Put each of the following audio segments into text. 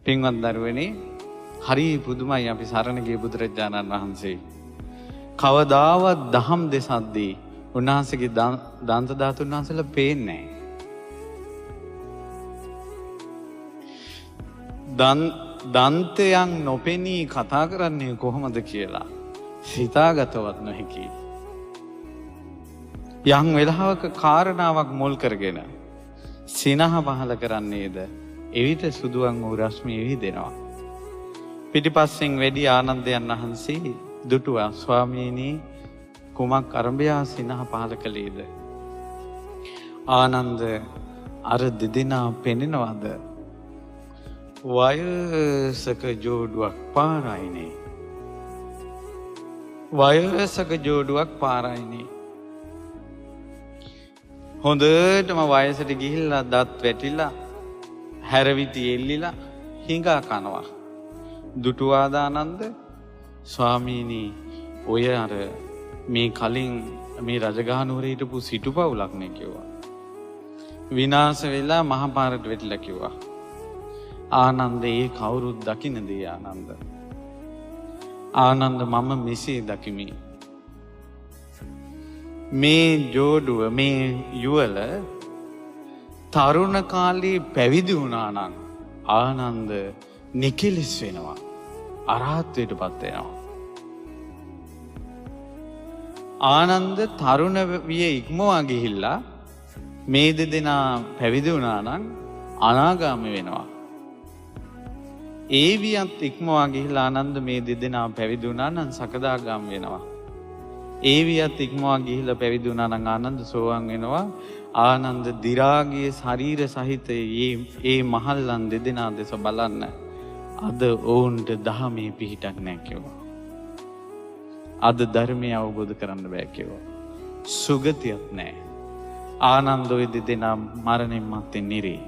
පින්වත් දරුවනේ හරි පුදුමයි අපි සරණ ගිය බුදුරජාණන් වහන්සේ. කවදාවත් දහම් දෙසද්දී උන්වහන්සේගේ දන්ත ධාතුන් වහන්සේලා පේන්නේ නැහැ. දන්තයන් නොපෙනී කතා කරන්නේ කොහොමද කියලා හිතාගතවත් නොහැකි. යම් වෙලාවක කාරණාවක් මුල් කරගෙන සිනහ පහල කරන්නේද එවිට සුදුවන් වූ රශ්මිය විහිදෙනවා. පිටිපස්සෙන් වැඩි ආනන්දයන් වහන්සේ දුටුවා ස්වාමීනි කුමක් අරඹයා සිනහ පහල කළේද? ආනන්ද අර දෙදෙනා පෙනෙනවද? වයසක ජෝඩුවක් පාරයිනේ. වයසක ජෝඩුවක් පාරයිනේ. හොඳටම වයසට ගිහිල්ලා දත් වැටිලා හැරවිටි එල්ලිලා හිඟා කනවා. දුටුවාදානන්ද ස්වාමීනි ඔය අර මේ කලින් මේ රජගහනුවර හිටපු සිටුපවුලක් නේ කිව්වා. විනාශ වෙලා මහපාරට වැටිලා කිව්වා. ආනන්ද ඒ කවුරුත් දකින්න දේ ආනන්ද. ආනන්ද මම මෙසේ දකිමි. මේ ජෝඩුව මේ යුවල තරුණ කාලේ පැවිදි වුණා නම් ආනන්ද නිකලස් වෙනවා. අරහත්ත්වයට පත් වෙනවා. ආනන්ද තරුණ විය ඉක්මවා ගිහිල්ලා මේ දෙදෙනා පැවිදි වුණා නම් අනාගාමී වෙනවා. ඒ වියත් ඉක්මවා ගිහිල්ලා ආනන්ද මේ දෙදෙනා පැවිදි වුණා නම් සකදාගාමී වෙනවා. ඒ වියත් ඉක්මවා ගිහිල්ලා පැවිදි වුණා නම් ආනන්ද සෝවාන් වෙනවා. ආනන්ද දි รา ගිය ශරීර සහිත ඒ මහල්ලන් දෙදෙනා දෙස බලන්න අද ඔවුන්ට දහමේ පිහිටක් නැහැ කිව්වා. අද ධර්මය අවබෝධ කරන්න බෑ කිව්වා. සුගතියක් නැහැ. ආනන්ද ඔය දෙදෙනා මරණයන් මත්තේ නිරේ.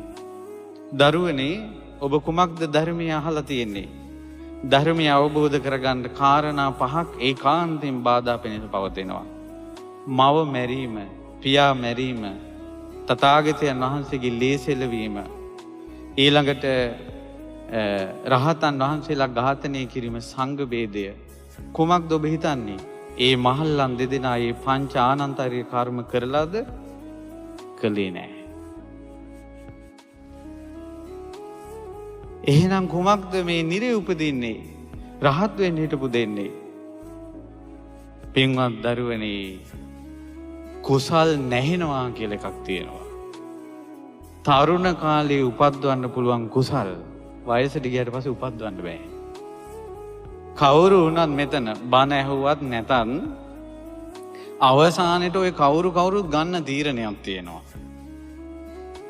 දරුවනේ ඔබ කුමක්ද ධර්මය අහලා තියෙන්නේ? ධර්මය අවබෝධ කරගන්න කාරණා පහක් ඒකාන්තයෙන් බාධා පෙනෙන පවතිනවා. මව මැරීම, පියා මැරීම, තථාගතයන් වහන්සේගේ ලේසෙලවීම, ඊළඟට රහතන් වහන්සේලා ඝාතනය කිරීම, සංඝ ભેදය. කුමක්ද ඔබ හිතන්නේ? ඒ මහල්ලන් දෙදෙනා මේ පංච ආනන්තරිය කර්ම කරලාද? කළේ නැහැ. එහෙනම් කුමක්ද මේ නිරේ උපදින්නේ? රහත් වෙන්න හිටපු දෙන්නේ. පින්වත් දරුවනේ කුසල් නැහෙනවා කියලා එකක් තියෙනවා. තරුණ කාලේ උපද්දවන්න පුළුවන් කුසල් වයසට ගියට පස්සේ උපද්දවන්න බෑ. කවුරු වුණත් මෙතන බණ ඇහුවත් නැතත් අවසානයේ ඔය කවුරුත් ගන්න තීරණයක් තියෙනවා.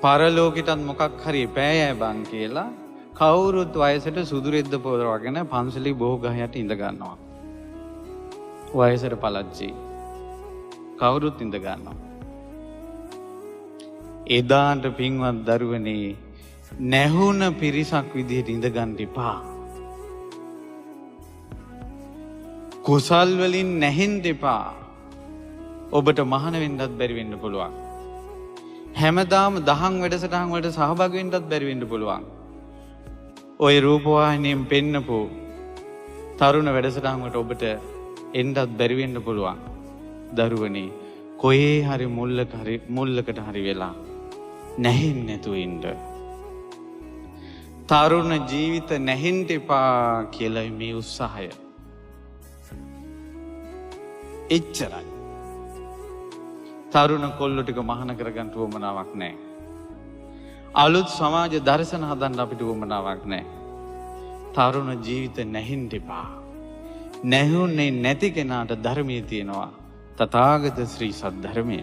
පරලෝකිතත් මොකක් හරි පෑයයි බං කියලා කවුරුත් වයසට සුදු රෙද්ද පොරවගෙන පන්සලේ බෝගහයට ඉඳ ගන්නවා. වයසට පළච්චි කවුරුත් ඉඳ ගන්නවා. එදාට පින්වත් දරුවනේ නැහුන පිරිසක් විදිහට ඉඳ ගන්න එපා. කුසල් වලින් නැහෙන්න එපා. ඔබට මහාන වෙන්නත් බැරි වෙන්න පුළුවන්. හැමදාම දහම් වැඩසටහන් වලට සහභාගී වෙන්නත් බැරි වෙන්න පුළුවන්. ඔය රූපවාහිනියෙන් පෙන්නපු තරුණ වැඩසටහන් වලට ඔබට එන්නත් බැරි වෙන්න පුළුවන්. දරුවනේ කොහේ හරි මුල්ලකට හරි වෙලා නැහෙන්නේ නැතුව ඉන්න. තරුණ ජීවිත නැහෙන්න එපා කියලා මේ උත්සාහය. එච්චරයි. තරුණ කොල්ලෝ ටික මහාන කරගන්න උවමනාවක් නැහැ. අලුත් සමාජ දර්ශන හදන්න අපිට උවමනාවක් නැහැ. තරුණ ජීවිත නැහෙන්න එපා. නැහුන්නේ නැති කෙනාට ධර්මයේ තියෙනවා. තථාගත ශ්‍රී සද්ධර්මය.